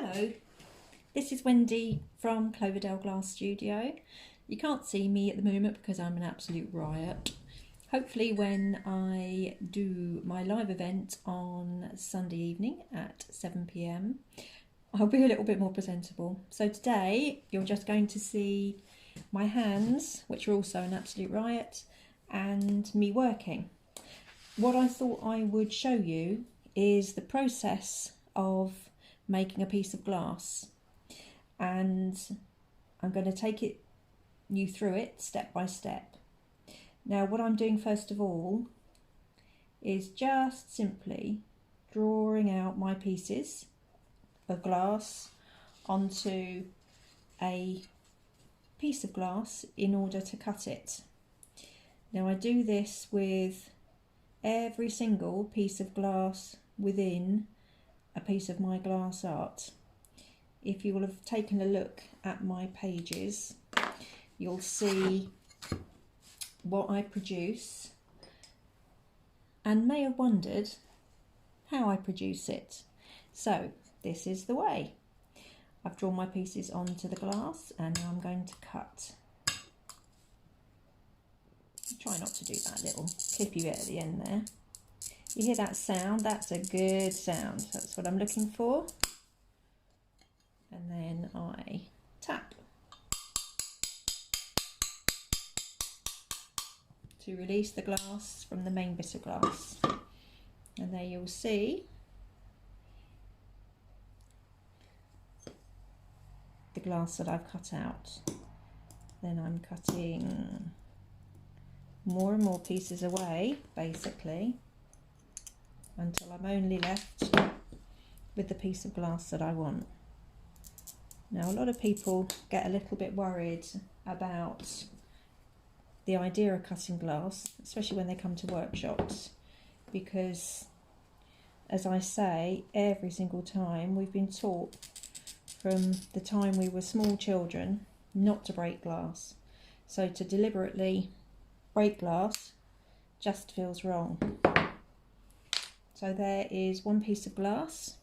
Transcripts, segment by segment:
Hello, this is Wendy from Cloverdale Glass Studio. You can't see me at the moment because I'm an absolute riot. Hopefully when I do my live event on Sunday evening at 7 p.m, I'll be a little bit more presentable. So today you're just going to see my hands, which are also an absolute riot, and me working. What I thought I would show you is the process of making a piece of glass, and I'm going to take you through it step by step. Now what I'm doing first of all is just simply drawing out my pieces of glass onto a piece of glass in order to cut it. Now I do this with every single piece of glass within a piece of my glass art. If you will have taken a look at my pages, you'll see what I produce and may have wondered how I produce it. So this is the way. I've drawn my pieces onto the glass and now I'm going to cut. Try not to do that little clippy bit at the end there. You hear that sound? That's a good sound. That's what I'm looking for. And then I tap to release the glass from the main bit of glass. And there you'll see the glass that I've cut out. Then I'm cutting more and more pieces away, basically, until I'm only left with the piece of glass that I want. Now a lot of people get a little bit worried about the idea of cutting glass, especially when they come to workshops, because as I say every single time, we've been taught from the time we were small children not to break glass. So to deliberately break glass just feels wrong. So there is one piece of glass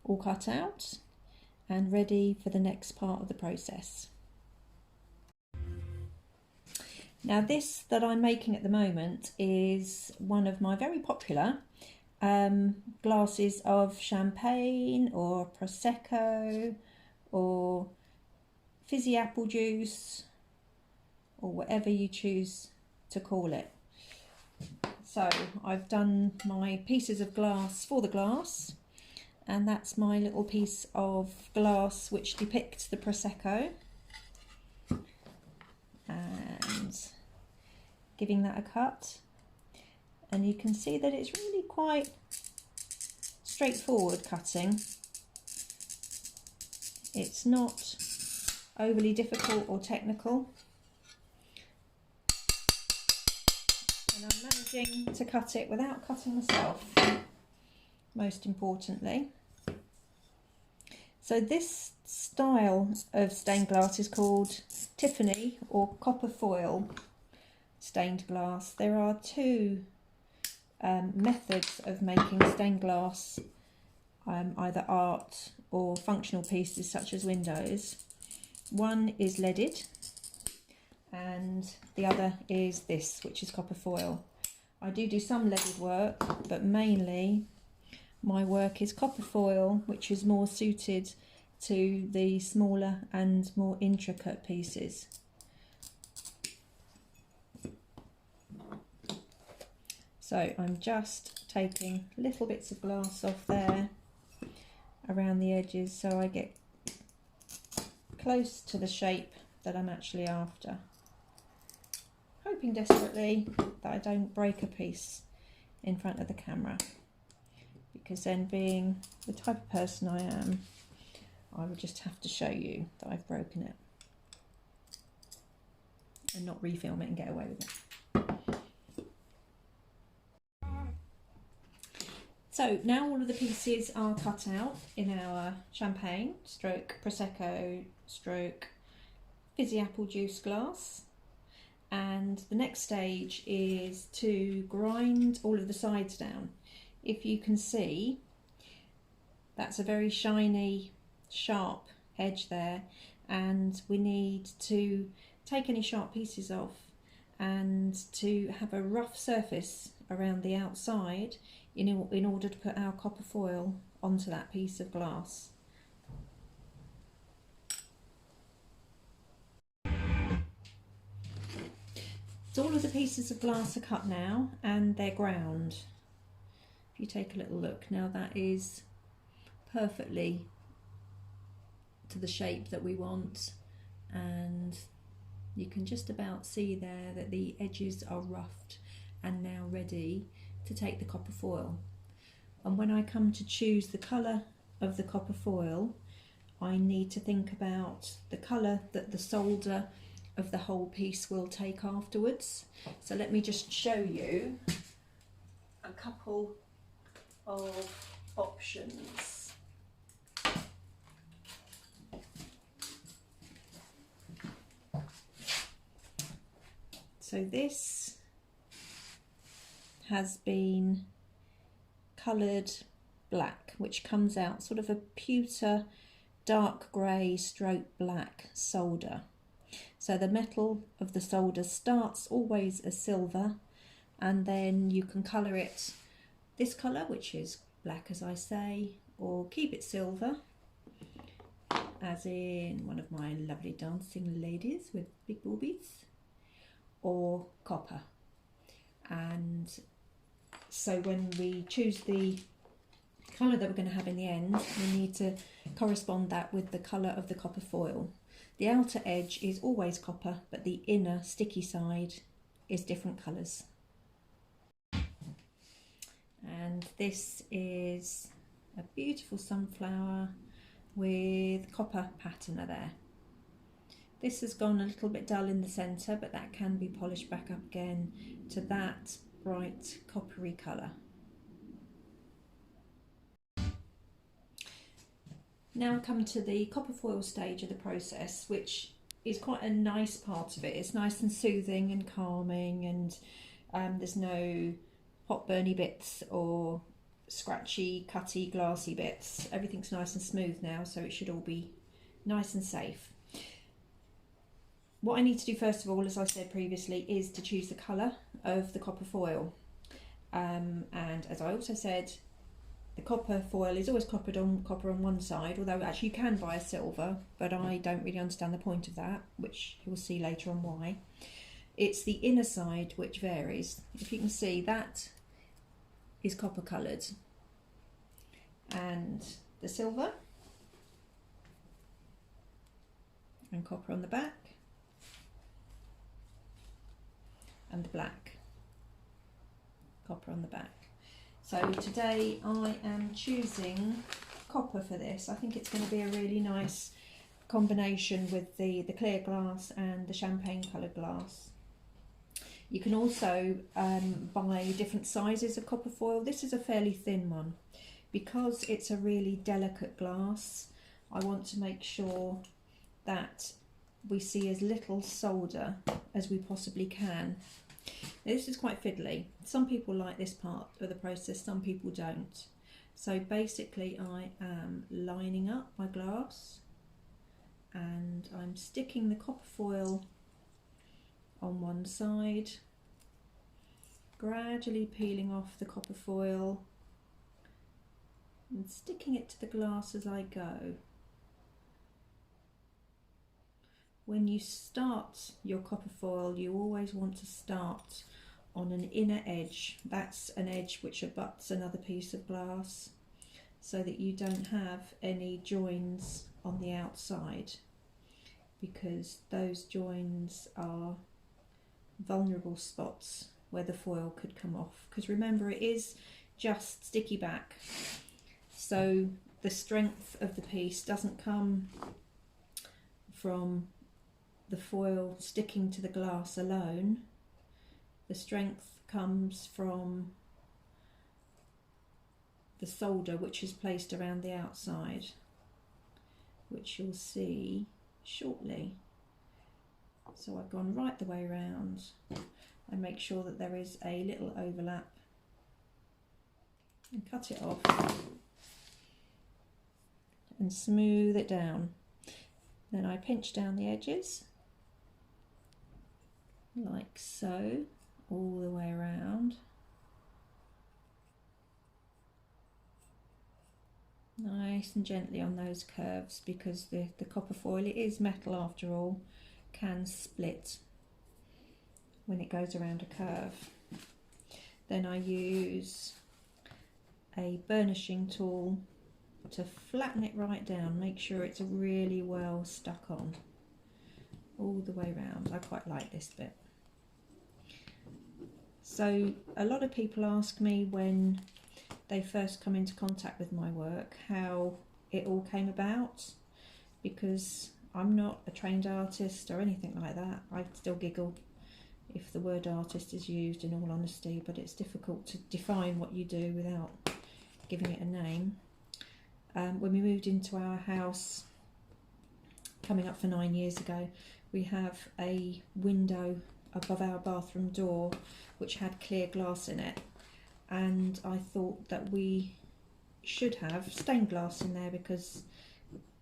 all cut out and ready for the next part of the process. Now this that I'm making at the moment is one of my very popular glasses of champagne or prosecco or fizzy apple juice or whatever you choose to call it. So I've done my pieces of glass for the glass, and that's my little piece of glass which depicts the prosecco, and giving that a cut, and you can see that it's really quite straightforward cutting. It's not overly difficult or technical, and I'm managing to cut it without cutting myself, most importantly. So this style of stained glass is called Tiffany or copper foil stained glass. There are two methods of making stained glass, either art or functional pieces such as windows. One is leaded and the other is this, which is copper foil. I do some leaded work, but mainly my work is copper foil, which is more suited to the smaller and more intricate pieces. So I'm just taking little bits of glass off there around the edges so I get close to the shape that I'm actually after, hoping desperately that I don't break a piece in front of the camera, because then, being the type of person I am, I would just have to show you that I've broken it and not refilm it and get away with it. So now all of the pieces are cut out in our champagne stroke prosecco stroke fizzy apple juice glass, and the next stage is to grind all of the sides down. If you can see, that's a very shiny sharp edge there, and we need to take any sharp pieces off and to have a rough surface around the outside in order to put our copper foil onto that piece of glass. So all of the pieces of glass are cut now and they're ground. If you take a little look now, that is perfectly to the shape that we want, and you can just about see there that the edges are roughed and now ready to take the copper foil. And when I come to choose the colour of the copper foil, I need to think about the colour that the solder of the whole piece will take afterwards. So let me just show you a couple of options. So this has been coloured black, which comes out sort of a pewter dark grey stroke black solder. So the metal of the solder starts always as silver, and then you can colour it this colour, which is black as I say, or keep it silver, as in one of my lovely dancing ladies with big boobies, or copper. And so when we choose the colour that we're going to have in the end, we need to correspond that with the colour of the copper foil. The outer edge is always copper, but the inner sticky side is different colours. And this is a beautiful sunflower with copper patina there. This has gone a little bit dull in the centre, but that can be polished back up again to that bright coppery colour. Now come to the copper foil stage of the process, which is quite a nice part of it. It's nice and soothing and calming, and there's no hot burny bits or scratchy, cutty, glassy bits. Everything's nice and smooth now, so it should all be nice and safe. What I need to do first of all, as I said previously, is to choose the colour of the copper foil. And as I also said, the copper foil is always copper on one side, although actually you can buy a silver, but I don't really understand the point of that, which you'll see later on why. It's the inner side which varies. If you can see, that is copper coloured, and the silver and copper on the back, and the black, copper on the back. So today I am choosing copper for this. I think it's going to be a really nice combination with the clear glass and the champagne coloured glass. You can also buy different sizes of copper foil. This is a fairly thin one. Because it's a really delicate glass, I want to make sure that we see as little solder as we possibly can. Now, this is quite fiddly. Some people like this part of the process, some people don't. So basically I am lining up my glass and I'm sticking the copper foil on one side, gradually peeling off the copper foil and sticking it to the glass as I go. When you start your copper foil, you always want to start on an inner edge. That's an edge which abuts another piece of glass, so that you don't have any joins on the outside, because those joins are vulnerable spots where the foil could come off. Because remember, it is just sticky back, so the strength of the piece doesn't come from the foil sticking to the glass alone. The strength comes from the solder which is placed around the outside, which you'll see shortly. So I've gone right the way around and make sure that there is a little overlap and cut it off and smooth it down. Then I pinch down the edges like so, all the way around. Nice and gently on those curves, because the copper foil, it is metal after all, can split when it goes around a curve. Then I use a burnishing tool to flatten it right down, make sure it's really well stuck on all the way around. I quite like this bit. So a lot of people ask me when they first come into contact with my work how it all came about, because I'm not a trained artist or anything like that. I still giggle if the word artist is used, in all honesty, but it's difficult to define what you do without giving it a name. When we moved into our house, coming up for 9 years ago, we have a window above our bathroom door which had clear glass in it, and I thought that we should have stained glass in there because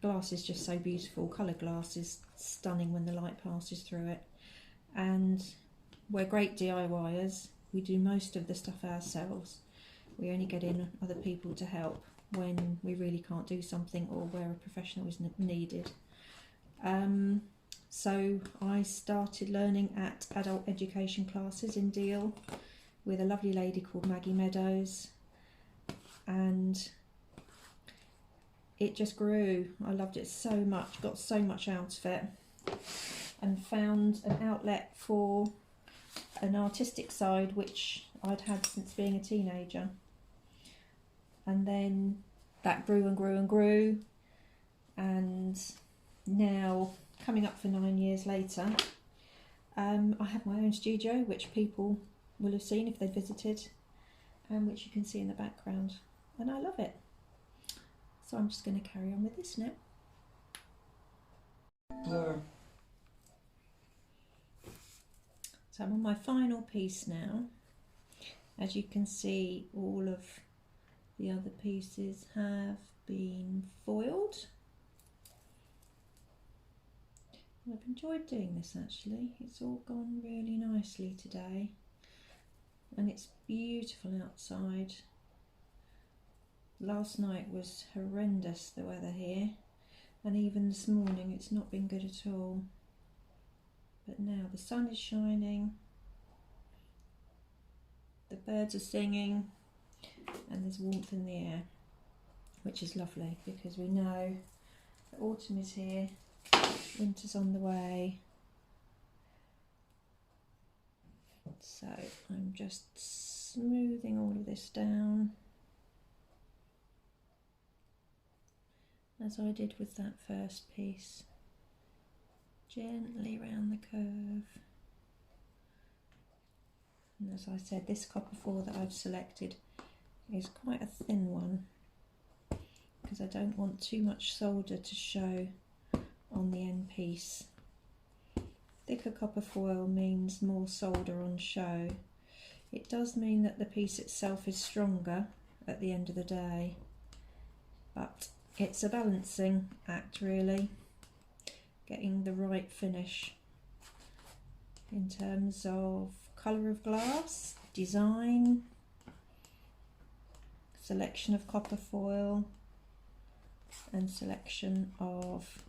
glass is just so beautiful. Colour glass is stunning when the light passes through it, and we're great DIYers. We do most of the stuff ourselves. We only get in other people to help when we really can't do something or where a professional is needed. So I started learning at adult education classes in Deal with a lovely lady called Maggie Meadows, and it just grew. I loved it so much, got so much out of it, and found an outlet for an artistic side which I'd had since being a teenager. And then that grew and grew and grew, and now, coming up for 9 years later, I have my own studio, which people will have seen if they visited, and which you can see in the background, and I love it. So I'm just going to carry on with this now. So I'm on my final piece now. As you can see, all of the other pieces have been foiled. I've enjoyed doing this actually. It's all gone really nicely today, and it's beautiful outside. Last night was horrendous, the weather here, and even this morning it's not been good at all. But now the sun is shining, the birds are singing, and there's warmth in the air, which is lovely because we know that autumn is here, winter's on the way. So I'm just smoothing all of this down, as I did with that first piece, gently round the curve. And as I said, this copper foil that I've selected is quite a thin one because I don't want too much solder to show on the end piece. Thicker copper foil means more solder on show. It does mean that the piece itself is stronger at the end of the day, but it's a balancing act really, getting the right finish in terms of colour of glass, design, selection of copper foil, and selection of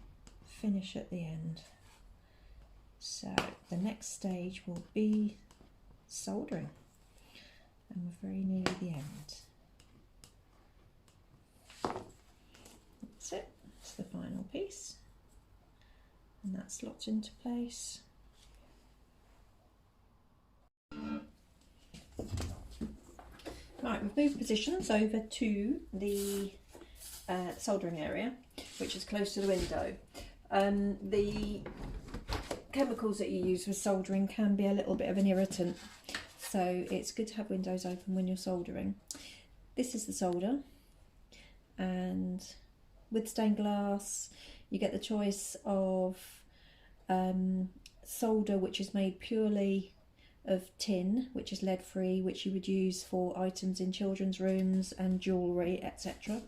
finish at the end. So the next stage will be soldering, and we're very near the end. That's it, it's the final piece, and that slots into place. Right, we've moved positions over to the soldering area, which is close to the window. The chemicals that you use for soldering can be a little bit of an irritant, so it's good to have windows open when you're soldering. This is the solder, and with stained glass you get the choice of solder which is made purely of tin, which is lead free, which you would use for items in children's rooms and jewellery, etc.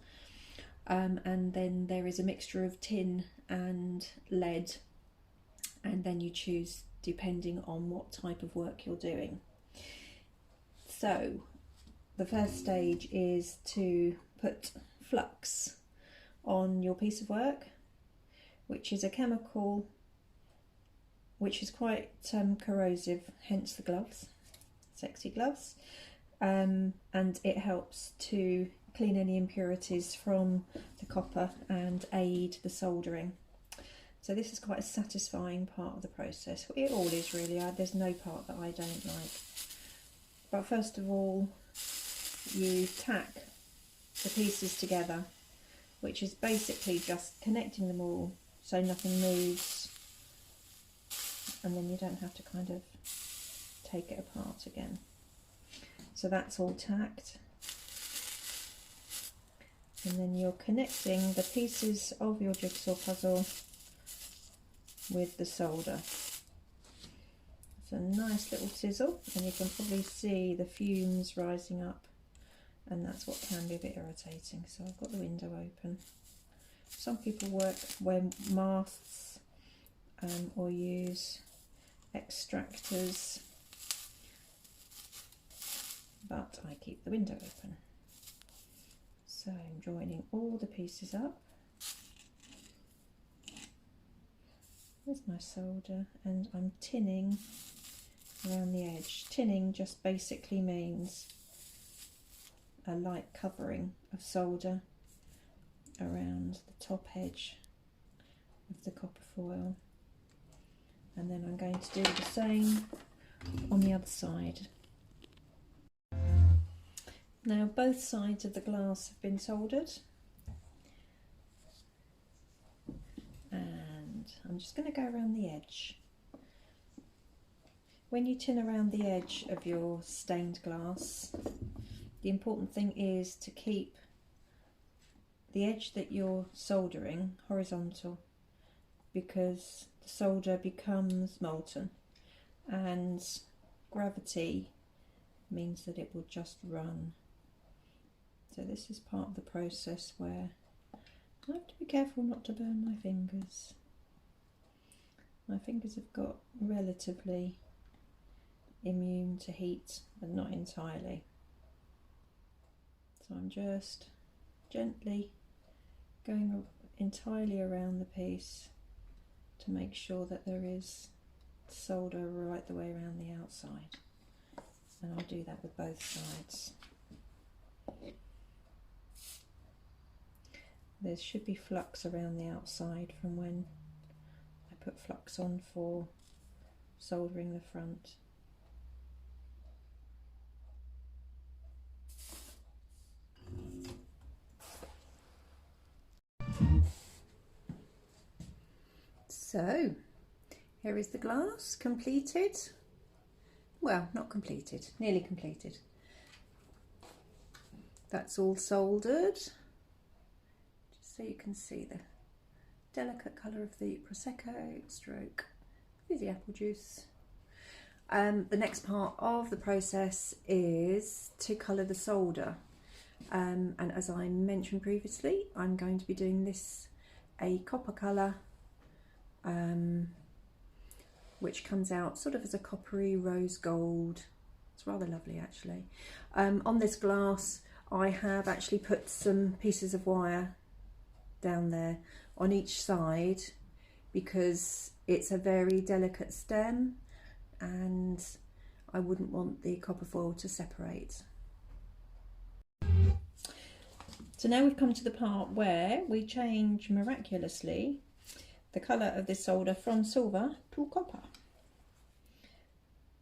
and then there is a mixture of tin and lead, and then you choose depending on what type of work you're doing. So the first stage is to put flux on your piece of work, which is a chemical which is quite corrosive, hence the gloves, sexy gloves, and it helps to clean any impurities from the copper and aid the soldering. So this is quite a satisfying part of the process. It all is really, there's no part that I don't like. But first of all, you tack the pieces together, which is basically just connecting them all so nothing moves, and then you don't have to kind of take it apart again. So that's all tacked. And then you're connecting the pieces of your jigsaw puzzle with the solder. It's a nice little sizzle, and you can probably see the fumes rising up, and that's what can be a bit irritating. So I've got the window open. Some people wear masks or use extractors, but I keep the window open. So I'm joining all the pieces up with my solder, and I'm tinning around the edge. Tinning just basically means a light covering of solder around the top edge of the copper foil, and then I'm going to do the same on the other side. Now both sides of the glass have been soldered, and I'm just going to go around the edge. When you tin around the edge of your stained glass, the important thing is to keep the edge that you're soldering horizontal, because the solder becomes molten and gravity means that it will just run. So this is part of the process where I have to be careful not to burn my fingers. My fingers have got relatively immune to heat, but not entirely. So I'm just gently going entirely around the piece to make sure that there is solder right the way around the outside, and I'll do that with both sides. There should be flux around the outside from when I put flux on for soldering the front. So here is the glass completed. Well, not completed, nearly completed. That's all soldered, just so you can see the delicate colour of the Prosecco stroke fizzy apple juice. The next part of the process is to colour the solder, and as I mentioned previously, I'm going to be doing this a copper colour, which comes out sort of as a coppery rose gold. It's rather lovely actually. On this glass I have actually put some pieces of wire down there on each side because it's a very delicate stem and I wouldn't want the copper foil to separate. So now we've come to the part where we change miraculously the colour of this solder from silver to copper.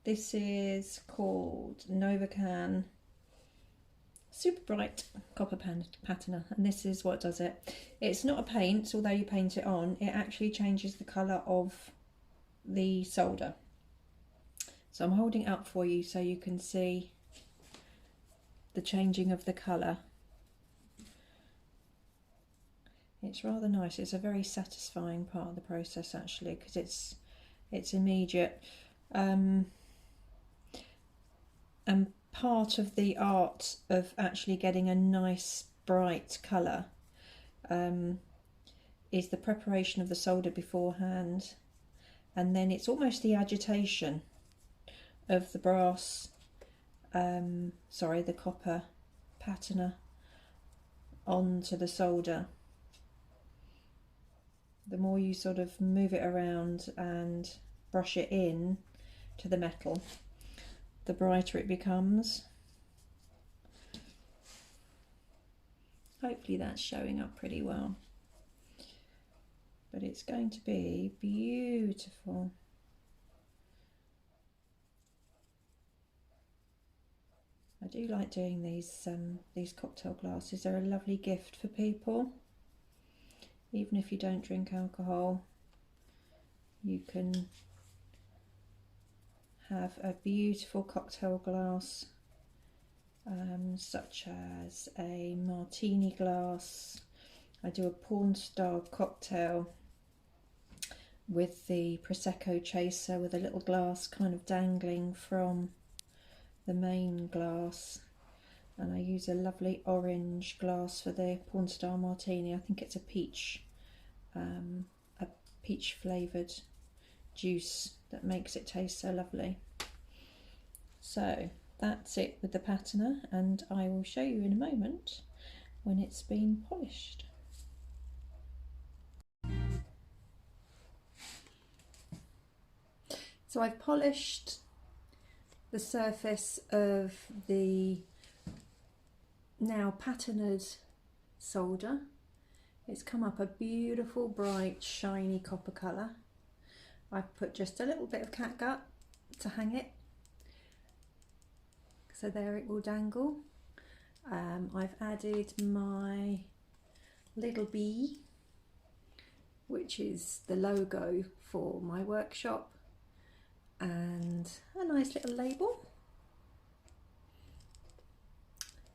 This is called Novacan Super Bright Copper Patina, and this is what does it. It's not a paint, although you paint it on, it actually changes the colour of the solder. So I'm holding it up for you so you can see the changing of the colour. It's rather nice. It's a very satisfying part of the process actually, because it's immediate. And part of the art of actually getting a nice bright colour is the preparation of the solder beforehand, and then it's almost the agitation of the brass, the copper patina onto the solder. The more you sort of move it around and brush it in to the metal, the brighter it becomes. Hopefully that's showing up pretty well. But it's going to be beautiful. I do like doing these cocktail glasses. They're a lovely gift for people. Even if you don't drink alcohol, you can have a beautiful cocktail glass, such as a martini glass. I do a porn star cocktail with the Prosecco chaser, with a little glass kind of dangling from the main glass, and I use a lovely orange glass for the porn star martini. I think it's a peach flavoured juice that makes it taste so lovely. So that's it with the patina, and I will show you in a moment when it's been polished. So I've polished the surface of the now patinaed solder. It's come up a beautiful, bright, shiny copper colour. I've put just a little bit of catgut to hang it, so there it will dangle. I've added my little bee, which is the logo for my workshop, and a nice little label,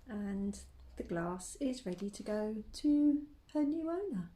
and the glass is ready to go to her new owner.